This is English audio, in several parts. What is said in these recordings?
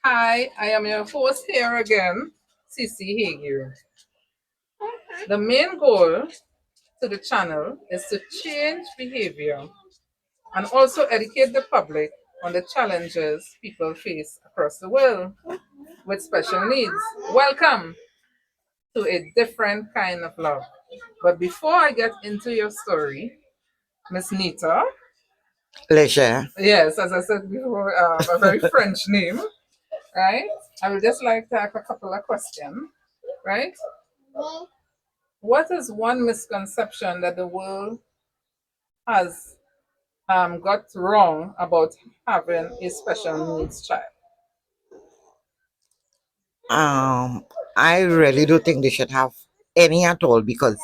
Hi, I am your host here again, Cece Hager. The main goal to the channel is to change behavior and also educate the public on the challenges people face across the world with special needs. Welcome to a different kind of love. But before I get into your story, Miss Nita, Leisure. yes, as I said before, a very French name, right? I would just like to ask a couple of questions, right? What is one misconception that the world has got wrong about having a special needs child? Um, I really do think they should have any at all because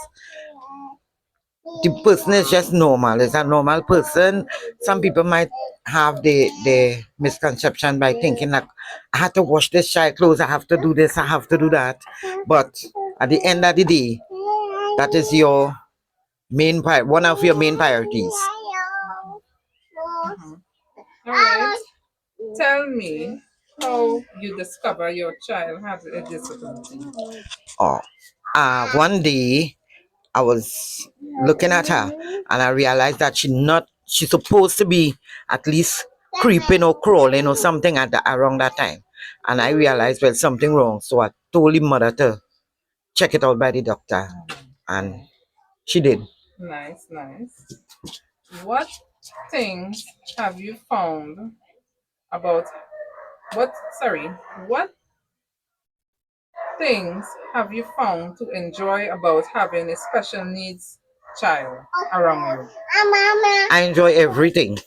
the person is just normal. Is a normal person. Some people might have the misconception by thinking like I have to wash this child clothes, I have to do this, I have to do that. But at the end of the day, that is your one of your main priorities. Mhm. All right. Tell me how you discover your child has a disability. Oh, one day I was looking at her and I realized that she's supposed to be at least creeping or crawling or something at around that time. And I realized well something wrong. So I told the mother to check it out by the doctor. And she did. Nice, nice. What things have you found about what? Sorry, what things have you found to enjoy about having a special needs child around you? I enjoy everything.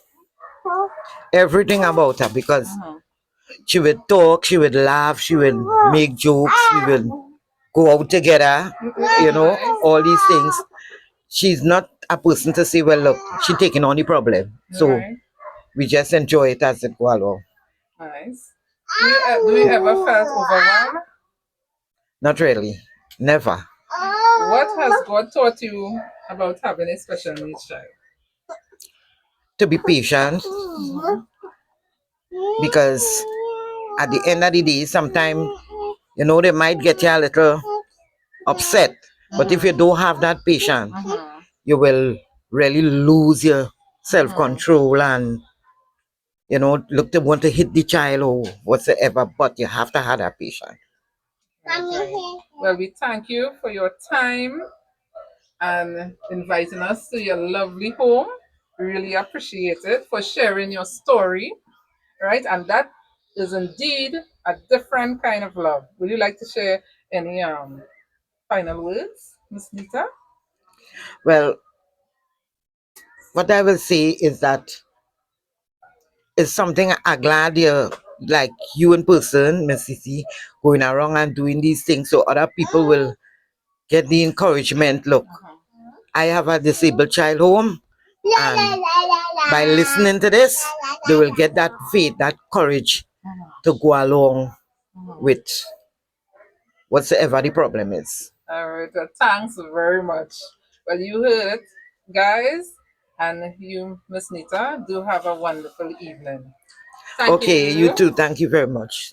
Everything about her because Uh-huh. she would talk, she would laugh, she would make jokes, we would go out together, Nice. all these things. She's not a person to say, well, look, she taking on the problem. So Right. we just enjoy it as it go along. Nice. Do you ever felt overwhelmed? Not really. Never. What has God taught you about having a special needs child? To be patient because at the end of the day, sometimes, they might get you a little upset. But if you don't have that patience, Uh-huh. you will really lose your self Uh-huh. control and, look to want to hit the child or whatsoever. But you have to have that patience. Right, right. Well, we thank you for your time and inviting us to your lovely home. We really appreciate it for sharing your story, right? And that is indeed a different kind of love. Would you like to share any final words, Miss Nita? Well, what I will say is that it's something I'm glad you're like you in person, Miss Sissy, going around and doing these things so other people will get the encouragement. Look, Uh-huh. I have a disabled child home, and by listening to this, they will get that faith, that courage to go along with whatsoever the problem is. All right. Well, thanks very much. Well, you heard it, guys. And you, Miss Nita, do have a wonderful evening. Thank Okay, you you. too. Thank you very much.